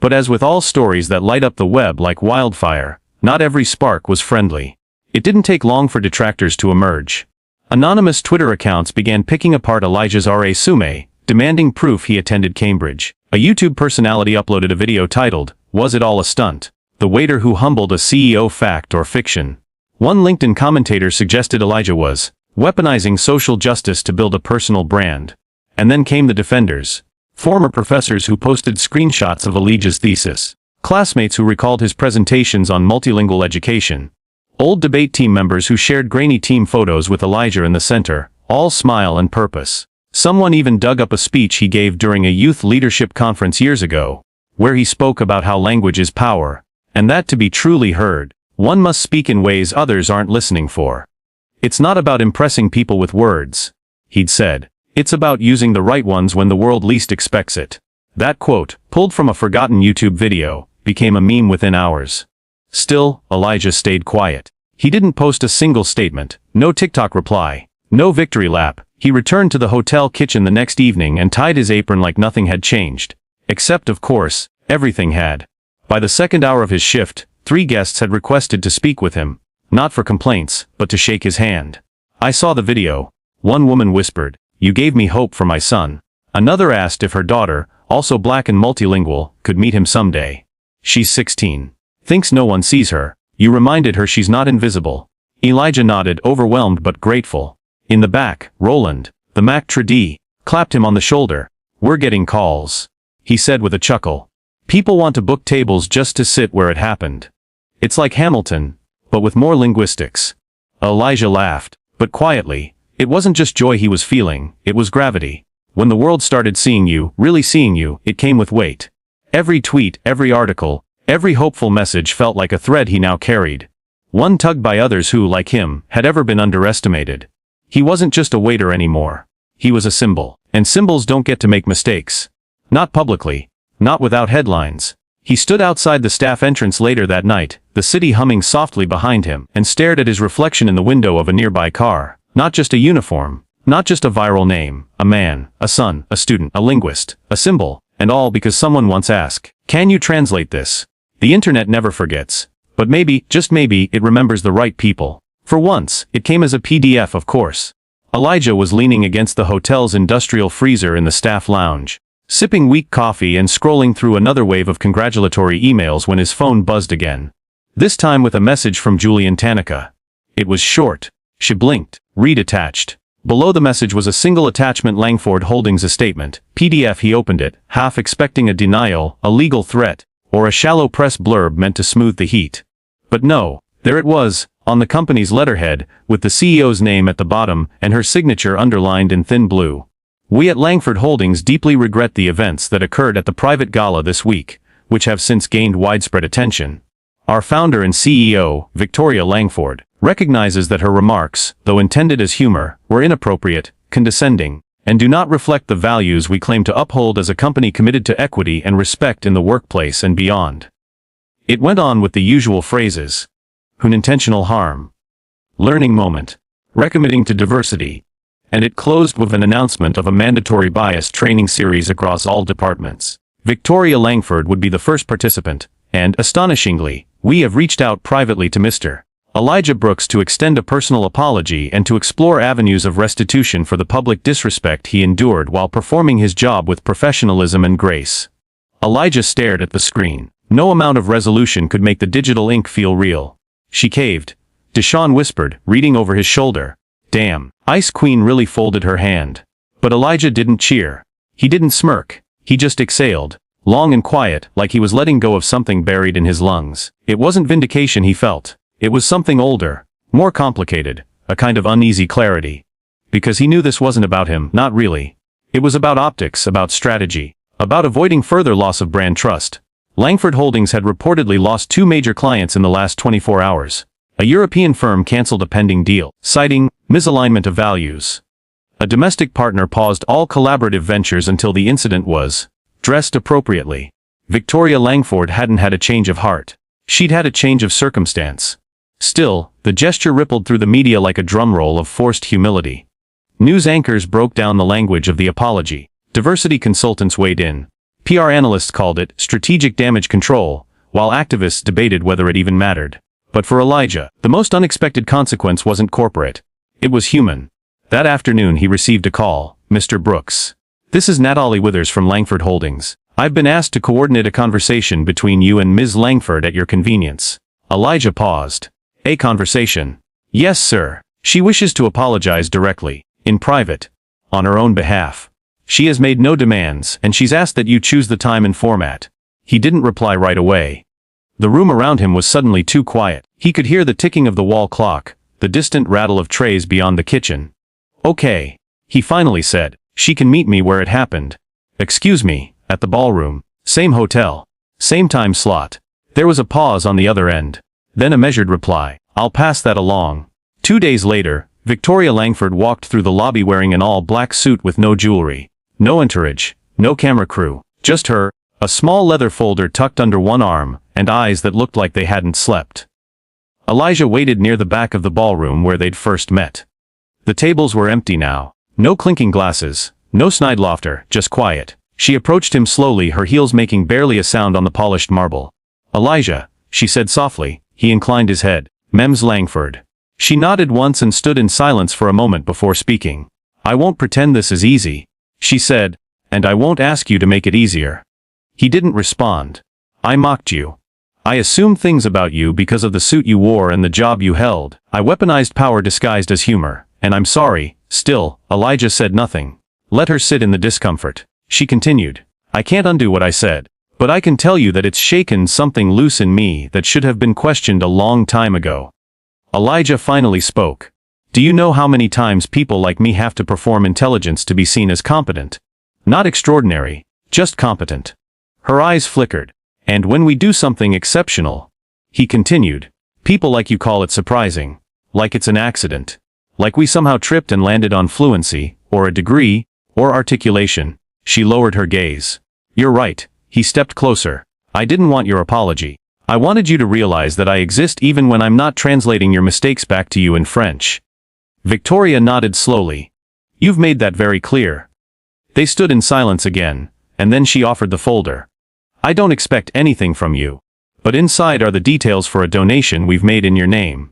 But as with all stories that light up the web like wildfire, not every spark was friendly. It didn't take long for detractors to emerge. Anonymous Twitter accounts began picking apart Elijah's resume, demanding proof he attended Cambridge. A YouTube personality uploaded a video titled, Was It All a Stunt? The Waiter Who Humbled a CEO Fact or Fiction. One LinkedIn commentator suggested Elijah was weaponizing social justice to build a personal brand. And then came the defenders. Former professors who posted screenshots of Elijah's thesis. Classmates who recalled his presentations on multilingual education. Old debate team members who shared grainy team photos with Elijah in the center, all smile and purpose. Someone even dug up a speech he gave during a youth leadership conference years ago, where he spoke about how language is power, and that to be truly heard, one must speak in ways others aren't listening for. It's not about impressing people with words, he'd said. It's about using the right ones when the world least expects it. That quote, pulled from a forgotten YouTube video, became a meme within hours. Still, Elijah stayed quiet. He didn't post a single statement, no TikTok reply, no victory lap. He returned to the hotel kitchen the next evening and tied his apron like nothing had changed. Except, of course, everything had. By the second hour of his shift, 3 guests had requested to speak with him, not for complaints, but to shake his hand. I saw the video. One woman whispered, "You gave me hope for my son." Another asked if her daughter, also black and multilingual, could meet him someday. "She's 16. Thinks no one sees her. You reminded her she's not invisible." Elijah nodded, overwhelmed but grateful. In the back, Roland, the maitre d', clapped him on the shoulder. "We're getting calls," he said with a chuckle. "People want to book tables just to sit where it happened. It's like Hamilton, but with more linguistics." Elijah laughed, but quietly. It wasn't just joy he was feeling, it was gravity. When the world started seeing you, really seeing you, it came with weight. Every tweet, every article, every hopeful message felt like a thread he now carried. One tugged by others who, like him, had ever been underestimated. He wasn't just a waiter anymore. He was a symbol. And symbols don't get to make mistakes. Not publicly. Not without headlines. He stood outside the staff entrance later that night, the city humming softly behind him, and stared at his reflection in the window of a nearby car. Not just a uniform. Not just a viral name. A man, a son, a student, a linguist, a symbol. And all because someone once asked, "Can you translate this?" The internet never forgets. But maybe, just maybe, it remembers the right people. For once, it came as a PDF, of course. Elijah was leaning against the hotel's industrial freezer in the staff lounge, sipping weak coffee and scrolling through another wave of congratulatory emails when his phone buzzed again. This time with a message from Julian Tanica. It was short. She blinked. Read attached. Below the message was a single attachment: Langford Holdings a statement. PDF. He opened it, half expecting a denial, a legal threat, or a shallow press blurb meant to smooth the heat. But no, there it was, on the company's letterhead, with the CEO's name at the bottom and her signature underlined in thin blue. "We at Langford Holdings deeply regret the events that occurred at the private gala this week, which have since gained widespread attention. Our founder and CEO, Victoria Langford, recognizes that her remarks, though intended as humor, were inappropriate, condescending, and do not reflect the values we claim to uphold as a company committed to equity and respect in the workplace and beyond." It went on with the usual phrases. Unintentional harm. Learning moment. Recommitting to diversity. And it closed with an announcement of a mandatory bias training series across all departments. Victoria Langford would be the first participant, and, astonishingly, we have reached out privately to Mr. Elijah Brooks to extend a personal apology and to explore avenues of restitution for the public disrespect he endured while performing his job with professionalism and grace. Elijah stared at the screen. No amount of resolution could make the digital ink feel real. She caved. Deshaun whispered, reading over his shoulder. "Damn." Ice Queen really folded her hand. But Elijah didn't cheer. He didn't smirk. He just exhaled. Long and quiet, like he was letting go of something buried in his lungs. It wasn't vindication he felt. It was something older, more complicated, a kind of uneasy clarity. Because he knew this wasn't about him, not really. It was about optics, about strategy, about avoiding further loss of brand trust. Langford Holdings had reportedly lost 2 major clients in the last 24 hours. A European firm canceled a pending deal, citing misalignment of values. A domestic partner paused all collaborative ventures until the incident was dressed appropriately. Victoria Langford hadn't had a change of heart. She'd had a change of circumstance. Still, the gesture rippled through the media like a drumroll of forced humility. News anchors broke down the language of the apology. Diversity consultants weighed in. PR analysts called it strategic damage control, while activists debated whether it even mattered. But for Elijah, the most unexpected consequence wasn't corporate. It was human. That afternoon he received a call. "Mr. Brooks. This is Natalie Withers from Langford Holdings. I've been asked to coordinate a conversation between you and Ms. Langford at your convenience." Elijah paused. "A conversation?" "Yes, sir." She wishes to apologize directly, in private, on her own behalf. She has made no demands, and she's asked that you choose the time and format. He didn't reply right away. The room around him was suddenly too quiet. He could hear the ticking of the wall clock, the distant rattle of trays beyond the kitchen. Okay, he finally said. She can meet me where it happened. Excuse me, at the ballroom. Same hotel. Same time slot. There was a pause on the other end. Then a measured reply. I'll pass that along. 2 days later, Victoria Langford walked through the lobby wearing an all-black suit with no jewelry. No entourage. No camera crew. Just her, a small leather folder tucked under one arm, and eyes that looked like they hadn't slept. Elijah waited near the back of the ballroom where they'd first met. The tables were empty now. No clinking glasses. No snide laughter, just quiet. She approached him slowly, her heels making barely a sound on the polished marble. Elijah, she said softly. He inclined his head. Mems Langford. She nodded once and stood in silence for a moment before speaking. I won't pretend this is easy, she said, and I won't ask you to make it easier. He didn't respond. I mocked you. I assumed things about you because of the suit you wore and the job you held. I weaponized power disguised as humor, and I'm sorry. Still, Elijah said nothing. Let her sit in the discomfort. She continued. I can't undo what I said, but I can tell you that it's shaken something loose in me that should have been questioned a long time ago. Elijah finally spoke. Do you know how many times people like me have to perform intelligence to be seen as competent? Not extraordinary, just competent. Her eyes flickered. And when we do something exceptional, he continued, people like you call it surprising, like it's an accident, like we somehow tripped and landed on fluency, or a degree, or articulation. She lowered her gaze. You're right, he stepped closer. I didn't want your apology. I wanted you to realize that I exist even when I'm not translating your mistakes back to you in French. Victoria nodded slowly. You've made that very clear. They stood in silence again, and then she offered the folder. I don't expect anything from you. But inside are the details for a donation we've made in your name.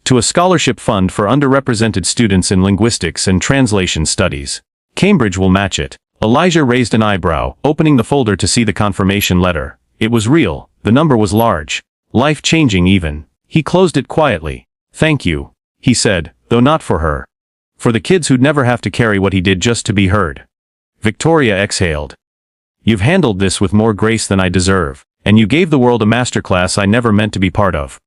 To a scholarship fund for underrepresented students in linguistics and translation studies. Cambridge will match it. Elijah raised an eyebrow, opening the folder to see the confirmation letter. It was real. The number was large. Life-changing even. He closed it quietly. Thank you, he said, though not for her. For the kids who'd never have to carry what he did just to be heard. Victoria exhaled. You've handled this with more grace than I deserve, and you gave the world a masterclass I never meant to be part of.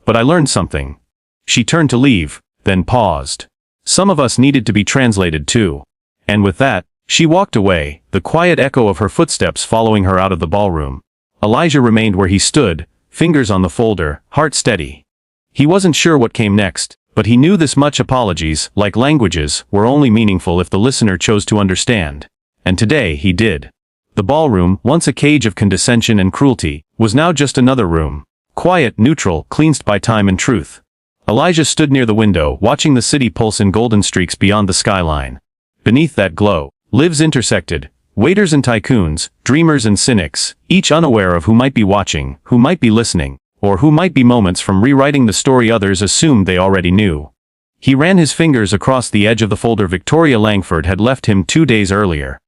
But I learned something. She turned to leave, then paused. Some of us needed to be translated too. And with that, she walked away, the quiet echo of her footsteps following her out of the ballroom. Elijah remained where he stood, fingers on the folder, heart steady. He wasn't sure what came next, but he knew this much: apologies, like languages, were only meaningful if the listener chose to understand. And today he did. The ballroom, once a cage of condescension and cruelty, was now just another room. Quiet, neutral, cleansed by time and truth. Elijah stood near the window, watching the city pulse in golden streaks beyond the skyline. Beneath that glow, lives intersected, waiters and tycoons, dreamers and cynics, each unaware of who might be watching, who might be listening, or who might be moments from rewriting the story others assumed they already knew. He ran his fingers across the edge of the folder Victoria Langford had left him 2 days earlier.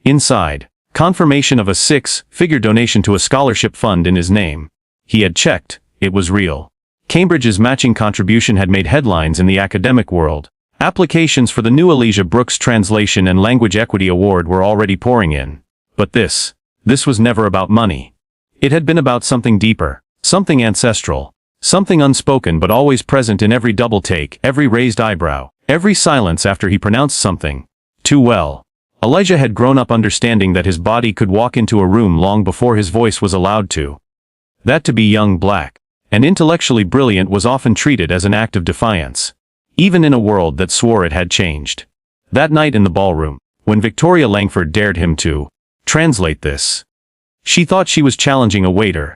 Inside, confirmation of a 6-figure donation to a scholarship fund in his name. He had checked, it was real. Cambridge's matching contribution had made headlines in the academic world. Applications for the new Elijah Brooks Translation and Language Equity Award were already pouring in. But this was never about money. It had been about something deeper, something ancestral, something unspoken but always present in every double take, every raised eyebrow, every silence after he pronounced something. Too well. Elijah had grown up understanding that his body could walk into a room long before his voice was allowed to. That to be young, black, and intellectually brilliant was often treated as an act of defiance. Even in a world that swore it had changed. That night in the ballroom, when Victoria Langford dared him to translate this, she thought she was challenging a waiter.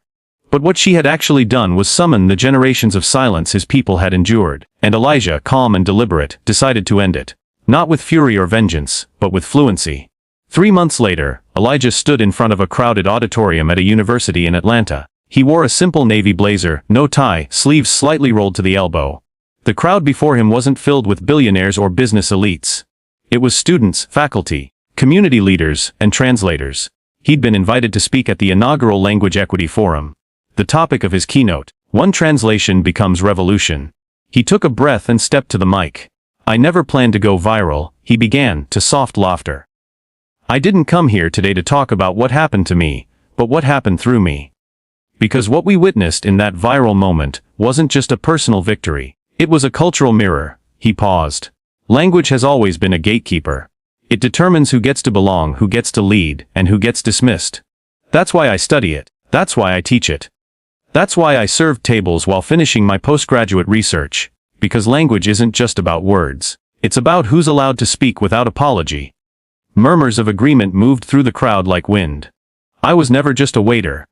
But what she had actually done was summon the generations of silence his people had endured, and Elijah, calm and deliberate, decided to end it. Not with fury or vengeance, but with fluency. 3 months later, Elijah stood in front of a crowded auditorium at a university in Atlanta. He wore a simple navy blazer, no tie, sleeves slightly rolled to the elbow. The crowd before him wasn't filled with billionaires or business elites. It was students, faculty, community leaders, and translators. He'd been invited to speak at the inaugural Language Equity Forum. The topic of his keynote, "One Translation Becomes Revolution." He took a breath and stepped to the mic. "I never planned to go viral," he began, to soft laughter. "I didn't come here today to talk about what happened to me, but what happened through me. Because what we witnessed in that viral moment wasn't just a personal victory. It was a cultural mirror." He paused. "Language has always been a gatekeeper. It determines who gets to belong, who gets to lead, and who gets dismissed. That's why I study it. That's why I teach it. That's why I served tables while finishing my postgraduate research. Because language isn't just about words. It's about who's allowed to speak without apology." Murmurs of agreement moved through the crowd like wind. I was never just a waiter.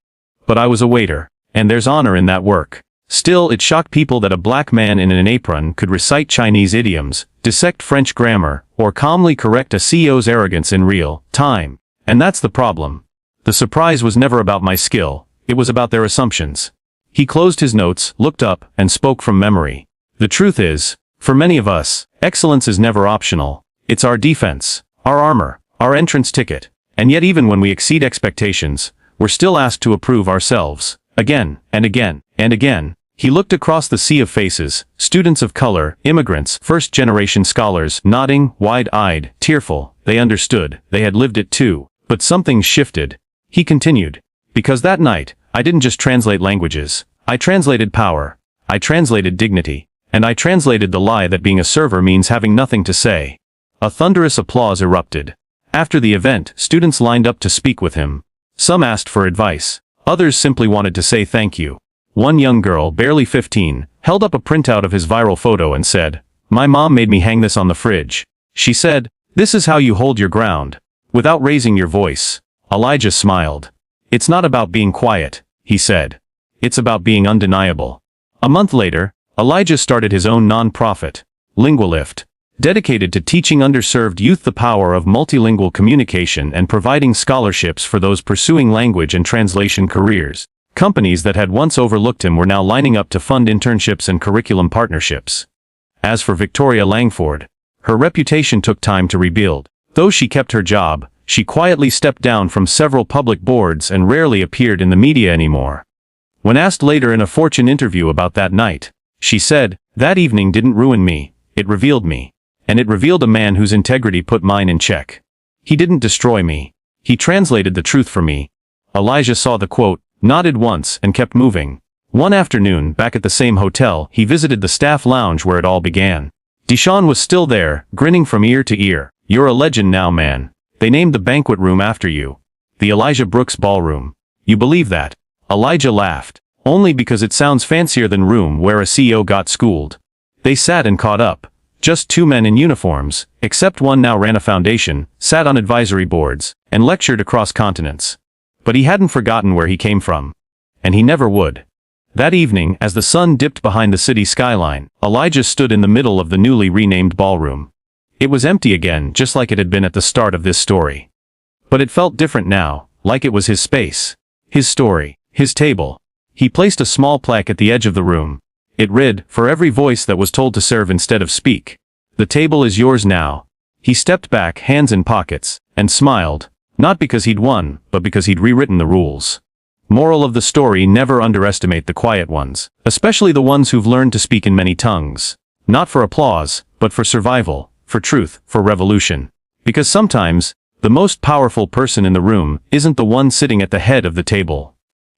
But I was a waiter, and there's honor in that work. Still, it shocked people that a black man in an apron could recite Chinese idioms, dissect French grammar, or calmly correct a CEO's arrogance in real time. And that's the problem. The surprise was never about my skill, it was about their assumptions. He closed his notes, looked up, and spoke from memory. "The truth is, for many of us, excellence is never optional. It's our defense, our armor, our entrance ticket. And yet even when we exceed expectations, we're still asked to approve ourselves. Again, and again, and again." He looked across the sea of faces, students of color, immigrants, first-generation scholars, nodding, wide-eyed, tearful. They understood, they had lived it too. But something shifted. He continued. "Because that night, I didn't just translate languages. I translated power. I translated dignity. And I translated the lie that being a server means having nothing to say." A thunderous applause erupted. After the event, students lined up to speak with him. Some asked for advice. Others simply wanted to say thank you. One young girl, barely 15, held up a printout of his viral photo and said, "My mom made me hang this on the fridge. She said, 'This is how you hold your ground, without raising your voice.'" Elijah smiled. "It's not about being quiet," he said. "It's about being undeniable." A month later, Elijah started his own non-profit, Lingualift, dedicated to teaching underserved youth the power of multilingual communication and providing scholarships for those pursuing language and translation careers. Companies that had once overlooked him were now lining up to fund internships and curriculum partnerships. As for Victoria Langford, her reputation took time to rebuild. Though she kept her job, she quietly stepped down from several public boards and rarely appeared in the media anymore. When asked later in a Fortune interview about that night, she said, "That evening didn't ruin me, it revealed me. And it revealed a man whose integrity put mine in check. He didn't destroy me. He translated the truth for me." Elijah saw the quote, nodded once, and kept moving. One afternoon, back at the same hotel, he visited the staff lounge where it all began. Deshaun was still there, grinning from ear to ear. "You're a legend now, man. They named the banquet room after you. The Elijah Brooks Ballroom. You believe that?" Elijah laughed. "Only because it sounds fancier than room where a CEO got schooled." They sat and caught up. Just two men in uniforms, except one now ran a foundation, sat on advisory boards, and lectured across continents. But he hadn't forgotten where he came from. And he never would. That evening, as the sun dipped behind the city skyline, Elijah stood in the middle of the newly renamed ballroom. It was empty again, just like it had been at the start of this story. But it felt different now, like it was his space. His story. His table. He placed a small plaque at the edge of the room. It read, "For every voice that was told to serve instead of speak. The table is yours now." He stepped back, hands in pockets, and smiled, not because he'd won, but because he'd rewritten the rules. Moral of the story: never underestimate the quiet ones, especially the ones who've learned to speak in many tongues. Not for applause, but for survival, for truth, for revolution. Because sometimes, the most powerful person in the room isn't the one sitting at the head of the table.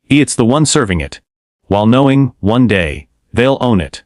It's the one serving it. While knowing, one day, they'll own it.